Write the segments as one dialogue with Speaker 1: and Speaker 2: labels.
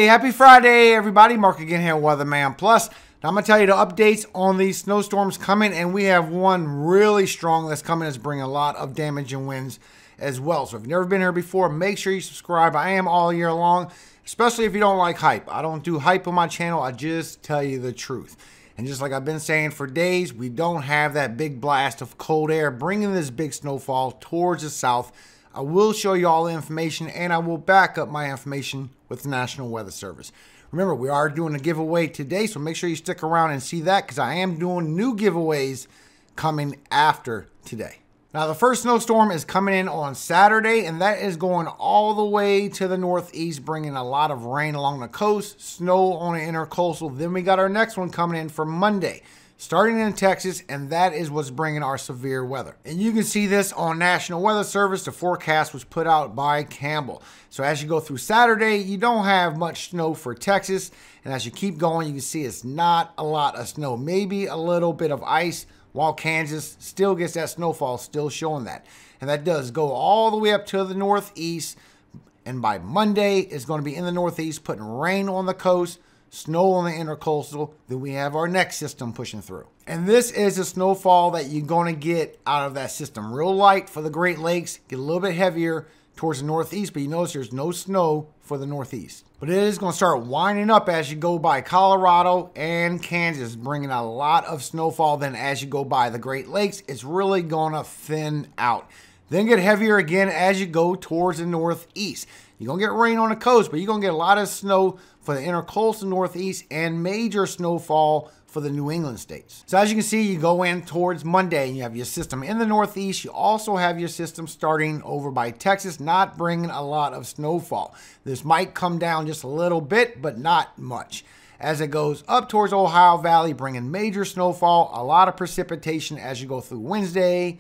Speaker 1: Hey, happy Friday, everybody. Mark again here, WeatherMan Plus. Now I'm going to tell you the updates on these snowstorms coming, and we have one really strong that's coming that's bringing a lot of damage and winds as well. So if you've never been here before, make sure you subscribe. I am all year long, especially if you don't like hype. I don't do hype on my channel. I just tell you the truth. And just like I've been saying for days, we don't have that big blast of cold air bringing this big snowfall towards the south. I will show you all the information, and I will back up my information with the National Weather Service. Remember, we are doing a giveaway today, so make sure you stick around and see that because I am doing new giveaways coming after today. Now, the first snowstorm is coming in on Saturday, and that is going all the way to the northeast, bringing a lot of rain along the coast, snow on the intercoastal. Then we got our next one coming in for Monday, starting in Texas, and that is what's bringing our severe weather. And you can see this on National Weather Service. The forecast was put out by Campbell. So as you go through Saturday, you don't have much snow for Texas. And as you keep going, you can see it's not a lot of snow. Maybe a little bit of ice, while Kansas still gets that snowfall, still showing that. And that does go all the way up to the northeast. And by Monday, it's going to be in the northeast, putting rain on the coast, snow on the intercoastal. Then we have our next system pushing through. And this is a snowfall that you're going to get out of that system. Real light for the Great Lakes, get a little bit heavier towards the northeast, but you notice there's no snow for the northeast. But it is going to start winding up as you go by Colorado and Kansas, bringing a lot of snowfall. Then as you go by the Great Lakes, it's really going to thin out. Then get heavier again as you go towards the northeast. You're going to get rain on the coast, but you're going to get a lot of snow for the intercoastal northeast and major snowfall for the New England states. So as you can see, you go in towards Monday and you have your system in the northeast. You also have your system starting over by Texas, not bringing a lot of snowfall. This might come down just a little bit, but not much. As it goes up towards Ohio Valley, bringing major snowfall, a lot of precipitation as you go through Wednesday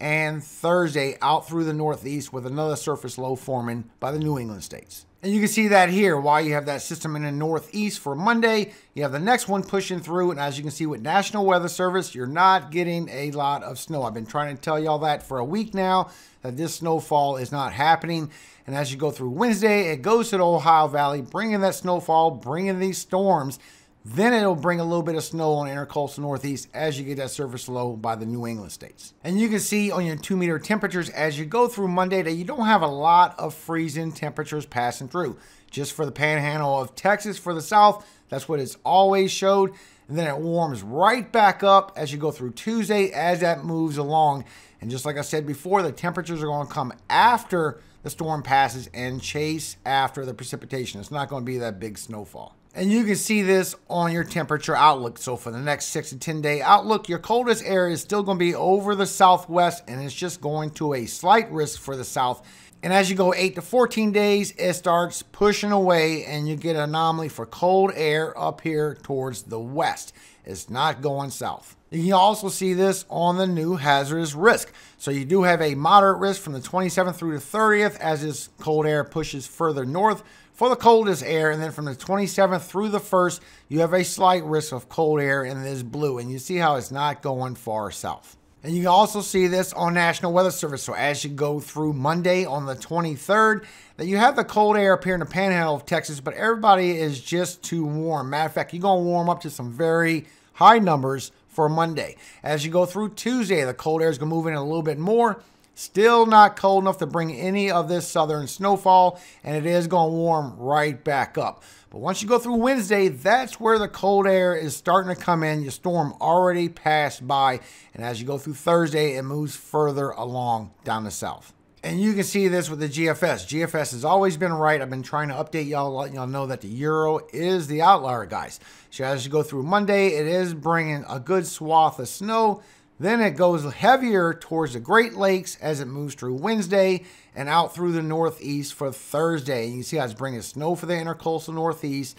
Speaker 1: and Thursday out through the northeast with another surface low forming by the New England states. And you can see that here, while you have that system in the northeast for Monday, you have the next one pushing through. And as you can see with National Weather Service, you're not getting a lot of snow. I've been trying to tell y'all that for a week now, that this snowfall is not happening. And as you go through Wednesday, it goes to the Ohio Valley, bringing that snowfall, bringing these storms. Then it'll bring a little bit of snow on the intercoastal northeast as you get that surface low by the New England states. And you can see on your 2-meter temperatures as you go through Monday that you don't have a lot of freezing temperatures passing through. Just for the panhandle of Texas for the south, that's what it's always showed. And then it warms right back up as you go through Tuesday as that moves along. And just like I said before, the temperatures are going to come after the storm passes and chase after the precipitation. It's not going to be that big snowfall. And you can see this on your temperature outlook. So for the next 6 to 10 day outlook, your coldest area is still going to be over the southwest, and it's just going to a slight risk for the south. And as you go 8 to 14 days, it starts pushing away, and you get an anomaly for cold air up here towards the west. It's not going south. You can also see this on the new hazardous risk. So you do have a moderate risk from the 27th through the 30th as this cold air pushes further north for the coldest air. And then from the 27th through the 1st, you have a slight risk of cold air in this blue. And you see how it's not going far south. And you can also see this on National Weather Service. So as you go through Monday on the 23rd, that you have the cold air up here in the panhandle of Texas, but everybody is just too warm. Matter of fact, you're going to warm up to some very high numbers for Monday. As you go through Tuesday, the cold air is going to move in a little bit more. Still not cold enough to bring any of this southern snowfall, and it is going to warm right back up. But once you go through Wednesday, that's where the cold air is starting to come in. Your storm already passed by, and as you go through Thursday, it moves further along down the south. And you can see this with the GFS. GFS has always been right. I've been trying to update y'all, letting y'all know that the Euro is the outlier, guys. So as you go through Monday, it is bringing a good swath of snow. Then it goes heavier towards the Great Lakes as it moves through Wednesday and out through the northeast for Thursday. And you see how it's bringing snow for the intercoastal northeast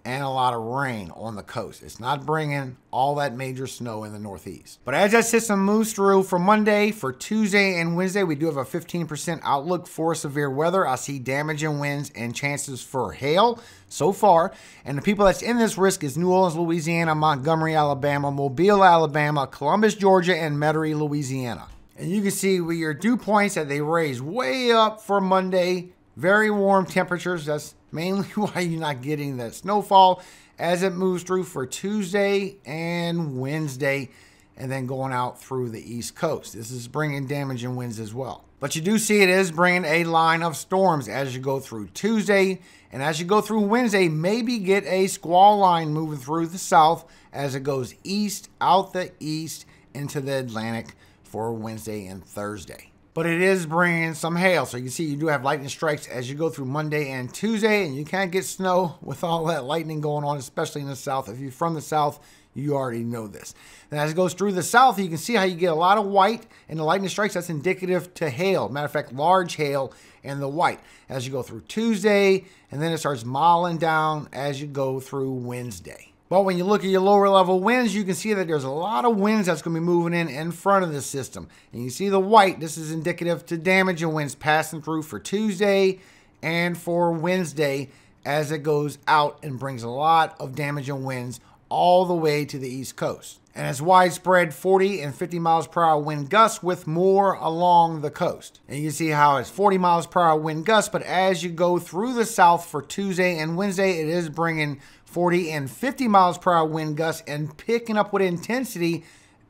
Speaker 1: and a lot of rain on the coast. It's not bringing all that major snow in the northeast. But as that system moves through for Monday, for Tuesday and Wednesday, we do have a 15% outlook for severe weather. I see damage and winds and chances for hail so far. And the people that's in this risk is New Orleans, Louisiana, Montgomery, Alabama, Mobile, Alabama, Columbus, Georgia, and Metairie, Louisiana. And you can see with your dew points that they raise way up for Monday. Very warm temperatures. That's mainly why you're not getting that snowfall as it moves through for Tuesday and Wednesday, and then going out through the East Coast. This is bringing damaging winds as well. But you do see it is bringing a line of storms as you go through Tuesday, and as you go through Wednesday, maybe get a squall line moving through the south as it goes east, out the east, into the Atlantic for Wednesday and Thursday. But it is bringing some hail, so you can see you do have lightning strikes as you go through Monday and Tuesday, and you can't get snow with all that lightning going on, especially in the south. If you're from the south, you already know this. And as it goes through the south, you can see how you get a lot of white, and the lightning strikes, that's indicative to hail. Matter of fact, large hail in the white as you go through Tuesday, and then it starts mottling down as you go through Wednesday. But when you look at your lower level winds, you can see that there's a lot of winds that's going to be moving in front of the system. And you see the white, this is indicative to damaging winds passing through for Tuesday and for Wednesday as it goes out and brings a lot of damaging winds all the way to the East Coast. And it's widespread 40 and 50 miles per hour wind gusts with more along the coast. And you can see how it's 40 miles per hour wind gusts, but as you go through the south for Tuesday and Wednesday, it is bringing 40 and 50 miles per hour wind gusts and picking up with intensity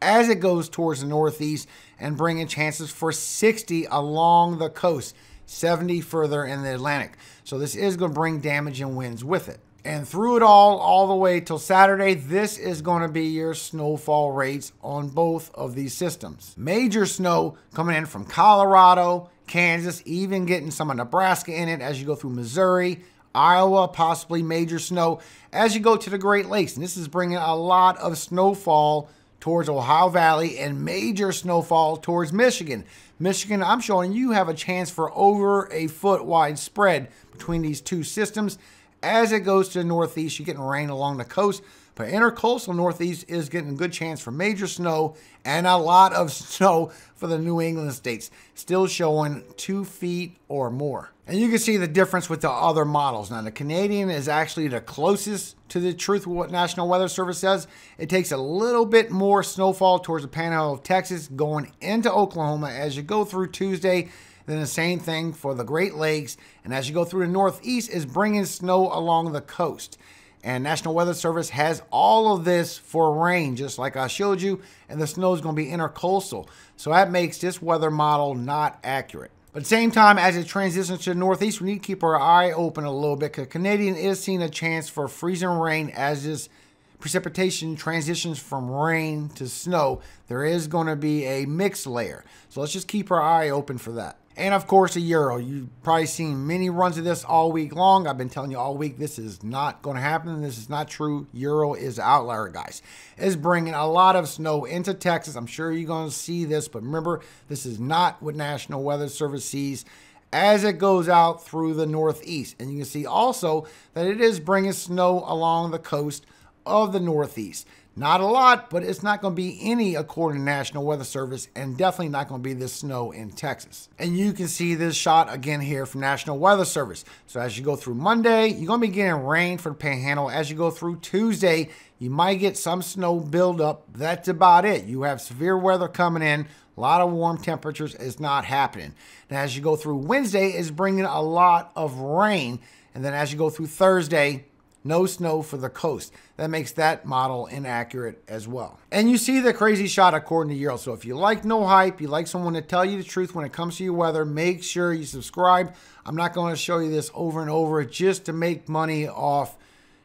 Speaker 1: as it goes towards the northeast and bringing chances for 60 along the coast, 70 further in the Atlantic. So this is going to bring damaging winds with it. And through it all the way till Saturday, this is going to be your snowfall rates on both of these systems. Major snow coming in from Colorado, Kansas, even getting some of Nebraska in it as you go through Missouri, Iowa, possibly major snow as you go to the Great Lakes. And this is bringing a lot of snowfall towards Ohio Valley and major snowfall towards Michigan. Michigan, I'm showing you have a chance for over a foot wide spread between these two systems. As it goes to the northeast, you're getting rain along the coast, but intercoastal northeast is getting a good chance for major snow and a lot of snow for the New England states, still showing 2 feet or more. And you can see the difference with the other models. Now, the Canadian is actually the closest to the truth of what National Weather Service says. It takes a little bit more snowfall towards the panhandle of Texas going into Oklahoma as you go through Tuesday. Then the same thing for the Great Lakes. And as you go through the northeast, is bringing snow along the coast. And National Weather Service has all of this for rain, just like I showed you. And the snow is going to be intercoastal. So that makes this weather model not accurate. But at the same time, as it transitions to the northeast, we need to keep our eye open a little bit, because Canadian is seeing a chance for freezing rain as this precipitation transitions from rain to snow. There is going to be a mixed layer. So let's just keep our eye open for that. And of course, the Euro. You've probably seen many runs of this all week long. I've been telling you all week this is not going to happen. This is not true. Euro is an outlier, guys. It's bringing a lot of snow into Texas. I'm sure you're going to see this, but remember, this is not what National Weather Service sees as it goes out through the northeast. And you can see also that it is bringing snow along the coast of the northeast. Not a lot, but it's not going to be any according to National Weather Service, and definitely not going to be this snow in Texas. And you can see this shot again here from National Weather Service. So as you go through Monday, you're going to be getting rain for the Panhandle. As you go through Tuesday, you might get some snow buildup. That's about it. You have severe weather coming in. A lot of warm temperatures is not happening. And as you go through Wednesday, is bringing a lot of rain. And then as you go through Thursday, no snow for the coast. That makes that model inaccurate as well. And you see the crazy shot according to Euro. So if you like no hype, you like someone to tell you the truth when it comes to your weather, make sure you subscribe. I'm not going to show you this over and over just to make money off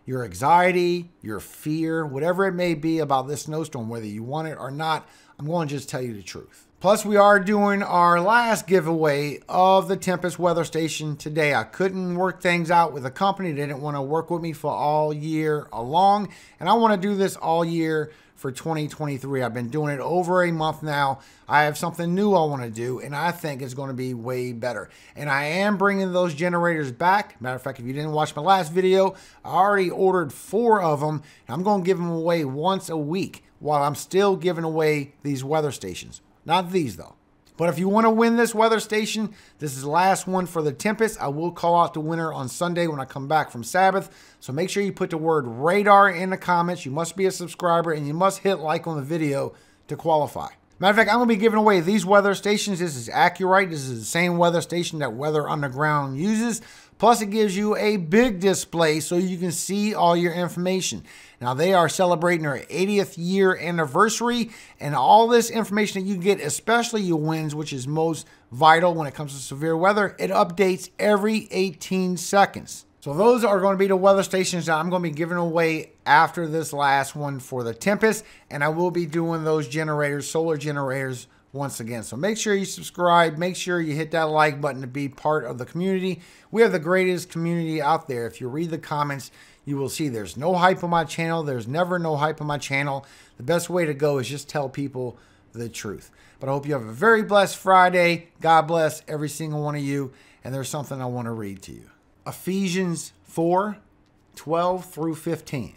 Speaker 1: your anxiety, your fear, whatever it may be about this snowstorm, whether you want it or not. I'm going to just tell you the truth. Plus, we are doing our last giveaway of the Tempest weather station today. I couldn't work things out with a company. They didn't want to work with me for all year long. And I want to do this all year for 2023. I've been doing it over a month now. I have something new I want to do, and I think it's going to be way better. And I am bringing those generators back. Matter of fact, if you didn't watch my last video, I already ordered 4 of them. And I'm going to give them away once a week while I'm still giving away these weather stations. Not these, though. But if you want to win this weather station, this is the last one for the Tempest. I will call out the winner on Sunday when I come back from Sabbath. So make sure you put the word radar in the comments. You must be a subscriber, and you must hit like on the video to qualify. Matter of fact, I'm going to be giving away these weather stations. This is Accurate. This is the same weather station that Weather Underground uses. Plus, it gives you a big display so you can see all your information. Now, they are celebrating their 80th year anniversary, and all this information that you get, especially your winds, which is most vital when it comes to severe weather, it updates every 18 seconds. So those are going to be the weather stations that I'm going to be giving away after this last one for the Tempest, and I will be doing those generators, solar generators, once again. So make sure you subscribe. Make sure you hit that like button to be part of the community. We have the greatest community out there. If you read the comments, you will see there's no hype on my channel. There's never no hype on my channel. The best way to go is just tell people the truth. But I hope you have a very blessed Friday. God bless every single one of you. And there's something I want to read to you. Ephesians 4:12 through 15.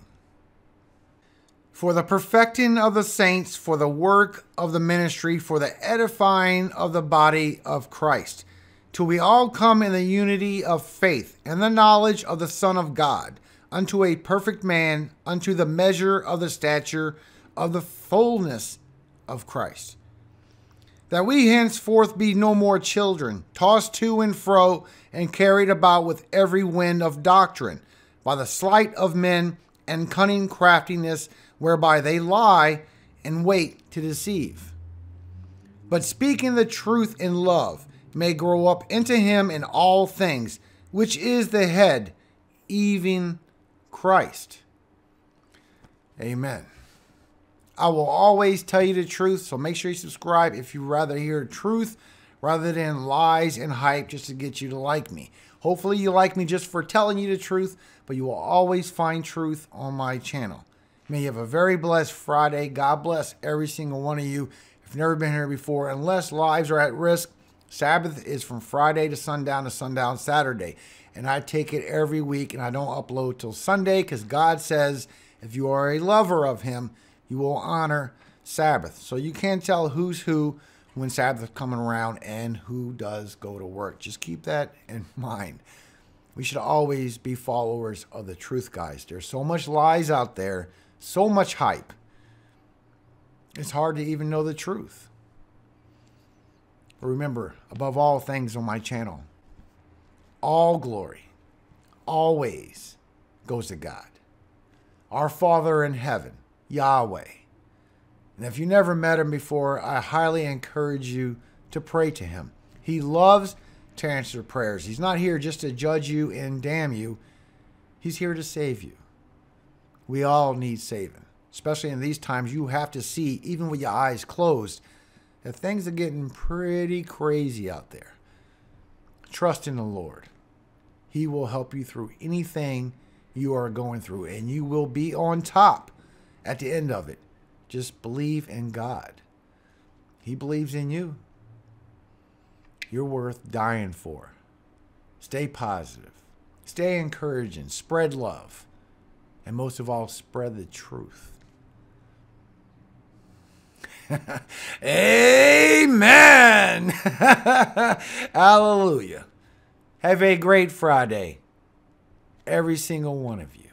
Speaker 1: For the perfecting of the saints, for the work of the ministry, for the edifying of the body of Christ, till we all come in the unity of faith and the knowledge of the Son of God, unto a perfect man, unto the measure of the stature of the fullness of Christ. That we henceforth be no more children, tossed to and fro, and carried about with every wind of doctrine, by the sleight of men and cunning craftiness, whereby they lie and wait to deceive. But speaking the truth in love, may grow up into him in all things, which is the head, even Christ. Amen. I will always tell you the truth, so make sure you subscribe if you rather hear truth rather than lies and hype just to get you to like me. Hopefully you like me just for telling you the truth, but you will always find truth on my channel. May you have a very blessed Friday. God bless every single one of you. If you've never been here before, unless lives are at risk, Sabbath is from Friday to sundown Saturday. And I take it every week, and I don't upload till Sunday because God says if you are a lover of him, you will honor Sabbath. So you can't tell who's who when Sabbath is coming around and who does go to work. Just keep that in mind. We should always be followers of the truth, guys. There's so much lies out there, so much hype. It's hard to even know the truth. But remember, above all things on my channel, all glory always goes to God, our Father in heaven, Yahweh. And if you never met him before, I highly encourage you to pray to him. He loves to answer prayers. He's not here just to judge you and damn you. He's here to save you. We all need saving. Especially in these times, you have to see, even with your eyes closed, that things are getting pretty crazy out there. Trust in the Lord. He will help you through anything you are going through, and you will be on top at the end of it. Just believe in God. He believes in you. You're worth dying for. Stay positive. Stay encouraging. Spread love. And most of all, spread the truth. Amen. Hallelujah. Have a great Friday, every single one of you.